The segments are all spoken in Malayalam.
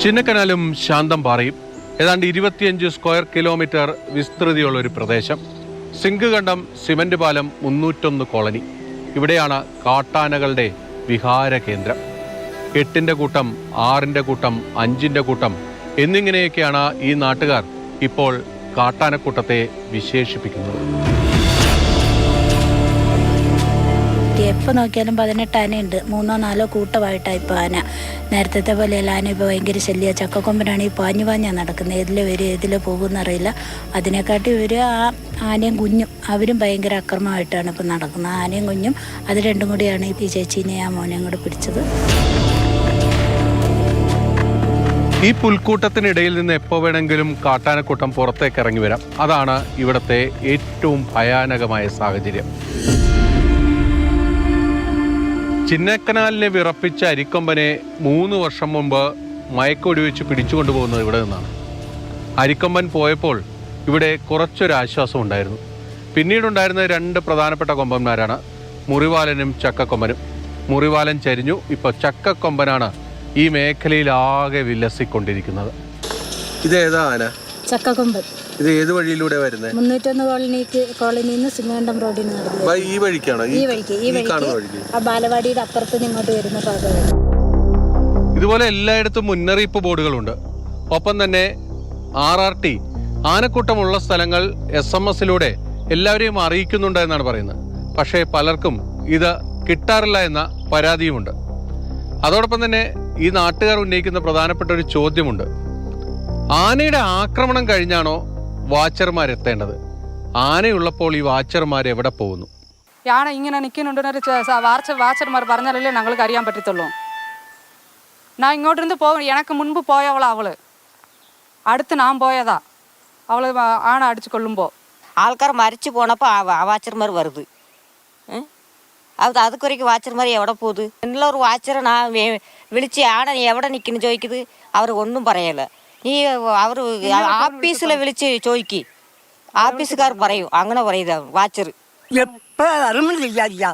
ചിന്നക്കനാലും ശാന്തം പാറയും ഏതാണ്ട് 25 സ്ക്വയർ കിലോമീറ്റർ വിസ്തൃതിയുള്ള ഒരു പ്രദേശം. സിങ്ക് കണ്ടം, സിമന്റ് പാലം, 301 കോളനി. ഇവിടെയാണ് കാട്ടാനകളുടെ വിഹാര കേന്ദ്രം. 8ന്റെ കൂട്ടം, 6ന്റെ കൂട്ടം, 5ന്റെ കൂട്ടം എന്നിങ്ങനെയൊക്കെയാണ് ഈ നാട്ടുകാർ ഇപ്പോൾ കാട്ടാനക്കൂട്ടത്തെ വിശേഷിപ്പിക്കുന്നത്. എപ്പോൾ നോക്കിയാലും 18 ആനയുണ്ട്. 3-4 കൂട്ടമായിട്ടാണ് ഇപ്പോൾ ആന. നേരത്തെ പോലെയല്ല, ആന ഇപ്പോൾ ഭയങ്കര ശല്യ. ചക്കക്കൊമ്പനാണ് ഈ പാഞ്ഞാണ് നടക്കുന്നത്. ഏതിൽ വരും ഏതിൽ പോകുമെന്നറിയില്ല. അതിനെക്കാട്ടി ഒരു ആനയും കുഞ്ഞും അവരും ഭയങ്കര അക്രമമായിട്ടാണ് ഇപ്പോൾ നടക്കുന്നത്. ആനയും കുഞ്ഞും അത് രണ്ടും കൂടിയാണ് ഈ ചേച്ചീനെ ആ മോനെയും കൂടെ പിടിച്ചത്. ഈ പുൽക്കൂട്ടത്തിനിടയിൽ നിന്ന് എപ്പോൾ വേണമെങ്കിലും കാട്ടാനക്കൂട്ടം പുറത്തേക്ക് ഇറങ്ങി വരാം. അതാണ് ഇവിടുത്തെ ഏറ്റവും ഭയാനകമായ സാഹചര്യം. ചിന്നക്കനാലിനെ വിറപ്പിച്ച അരിക്കൊമ്പനെ 3 വർഷം മുമ്പ് മയക്കൊടിവെച്ച് പിടിച്ചുകൊണ്ടുപോകുന്നത് ഇവിടെ നിന്നാണ്. അരിക്കൊമ്പൻ പോയപ്പോൾ ഇവിടെ കുറച്ചൊരാശ്വാസം ഉണ്ടായിരുന്നു. പിന്നീടുണ്ടായിരുന്ന 2 പ്രധാനപ്പെട്ട കൊമ്പന്മാരാണ് മുറിവാലനും ചക്കക്കൊമ്പനും. മുറിവാലൻ ചരിഞ്ഞു. ഇപ്പോൾ ചക്കക്കൊമ്പനാണ് ഈ മേഖലയിൽ ആകെ വിലസിക്കൊണ്ടിരിക്കുന്നത്. ഇതേതാ ആന? ചക്കക്കൊമ്പൻ. ഇത് ഏത് വഴിയിലൂടെ വരുന്നത്? 301 കോളനിയിൽ നിന്ന് സിംഗണ്ടം റോഡിൽ നിന്ന് ഈ വഴിക്കാണോ? ഈ വഴിക്ക് ആ ബാലവാടിയുടെ അപ്പുറത്ത് ഇങ്ങോട്ട് വരുന്ന പാതയാണ്. ഇതുപോലെ എല്ലായിടത്തും മുന്നറിയിപ്പ് ബോർഡുകളുണ്ട്. ഒപ്പം തന്നെ RRT ആനക്കൂട്ടമുള്ള സ്ഥലങ്ങൾ SMS-ലൂടെ എല്ലാവരെയും അറിയിക്കുന്നുണ്ട് എന്നാണ് പറയുന്നത്. പക്ഷേ പലർക്കും ഇത് കിട്ടാറില്ല എന്ന പരാതിയുമുണ്ട്. അതോടൊപ്പം തന്നെ ഈ നാട്ടുകാർ ഉന്നയിക്കുന്ന പ്രധാനപ്പെട്ട ഒരു ചോദ്യമുണ്ട്. ആനയുടെ ആക്രമണം കഴിഞ്ഞാണോ വാച്ചർമാരെത്തേണ്ടത്? ആനയുള്ളപ്പോൾ ഈ വാച്ചർമാർ എവിടെ പോകുന്നു? ആന ഇങ്ങനെ നിൽക്കുന്നുണ്ടെന്നൊരു വാച്ചർമാർ പറഞ്ഞാലല്ലേ ഞങ്ങൾക്ക് അറിയാൻ പറ്റത്തുള്ളൂ. ഞാൻ ഇങ്ങോട്ടിരുന്ന് എനിക്ക് മുൻപ് പോയവളാ അവള്. അടുത്ത് ഞാൻ പോയതാ. അവള് ആന അടിച്ചു കൊള്ളുമ്പോൾ ആൾക്കാർ മരിച്ചു പോണപ്പോൾ വാച്ചർമാർ വരുത്. അതുക്കുറയ്ക്ക് വാച്ചർമാർ എവിടെ പോകുന്നത്? എന്നുള്ള ഒരു വാച്ചറെ ഞാൻ വിളിച്ച് ആന എവിടെ നിൽക്കുന്നു ചോദിക്കുന്നത്. അവർ ഒന്നും പറയല. ഈ അവർ ആഫീസിലെ വിളിച്ച് ചോദിക്കി, ஆபீஸுக்கார പറയും. അങ്ങനെ പറയുക வாட்சர். எப்போ வரும்னு தெரியாதியா.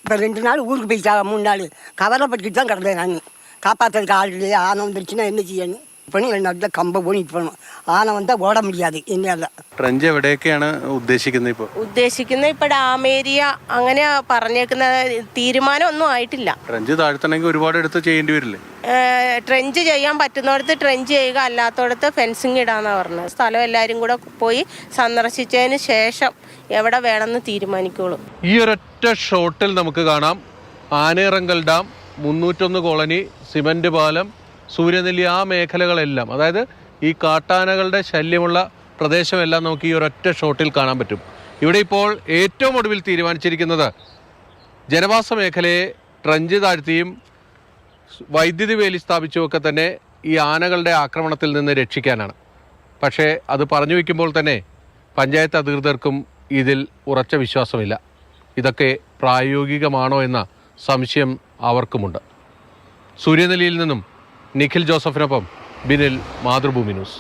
இப்போ 2 நாள் ஊருக்கு போயிட்டாங்க, 3 நாள் கவலைப்பட்டுக்கிட்டு தான் கிடந்தேன் நான். காப்பாற்றுறதுக்கு ஆள் இல்லையா, ஆனை வந்துருச்சுன்னா என்ன செய்யணும்? ഇപ്പോഴും നല്ല കമ്പ പോയി ഇപ്പോഴും ആന വന്നാൽ ഓടാൻ മുടിയാതെ എന്നല്ല. ട്രഞ്ച് എവിടെയൊക്കെയാണ് ഉദ്ദേശിക്കുന്നത്? ഇപ്പോൾ ഡാം ഏരിയ അങ്ങനെ പറഞ്ഞേക്കുന്ന തീരുമാനം ഒന്നും ആയിട്ടില്ല. ട്രഞ്ച് താഴ്ത്തണമെങ്കിൽ ഒരുപാട് എടുത്ത് ചെയ്യേണ്ടി വരില്ലേ? ട്രെഞ്ച് ചെയ്യാൻ പറ്റുന്നിടത്ത് ട്രെഞ്ച് ചെയ്യുക, അല്ലാത്തടത്ത് ഫെൻസിങ് ഇടാന്നാണ് പറഞ്ഞത്. സ്ഥലം എല്ലാവരും കൂടെ പോയി സന്ദർശിച്ചതിന് ശേഷം എവിടെ വേണമെന്ന് തീരുമാനിക്കുള്ളൂ. ഈ ഒരൊറ്റ ഷോട്ടിൽ നമുക്ക് കാണാം ആനയിറങ്കൽ ഡാം, 301 കോളനി, സിമന്റ് പാലം, സൂര്യനെല്ലി, ആ മേഖലകളെല്ലാം, അതായത് ഈ കാട്ടാനകളുടെ ശല്യമുള്ള പ്രദേശമെല്ലാം നമുക്ക് ഈ ഒരൊറ്റ ഷോട്ടിൽ കാണാൻ പറ്റും. ഇവിടെ ഇപ്പോൾ ഏറ്റവും ഒടുവിൽ തീരുമാനിച്ചിരിക്കുന്നത് ജനവാസ മേഖലയെ ട്രഞ്ച് താഴ്ത്തിയും വൈദ്യുതി വേലി സ്ഥാപിച്ചുമൊക്കെ തന്നെ ഈ ആനകളുടെ ആക്രമണത്തിൽ നിന്ന് രക്ഷിക്കാനാണ്. പക്ഷേ അത് പറഞ്ഞു വയ്ക്കുമ്പോൾ തന്നെ പഞ്ചായത്ത് അധികൃതർക്കും ഇതിൽ ഉറച്ച വിശ്വാസമില്ല. ഇതൊക്കെ പ്രായോഗികമാണോ എന്ന സംശയം അവർക്കുമുണ്ട്. സൂര്യനെല്ലിയിൽ നിന്നും നിഖിൽ ജോസഫിനൊപ്പം ബിനിൽ, മാതൃഭൂമി ന്യൂസ്.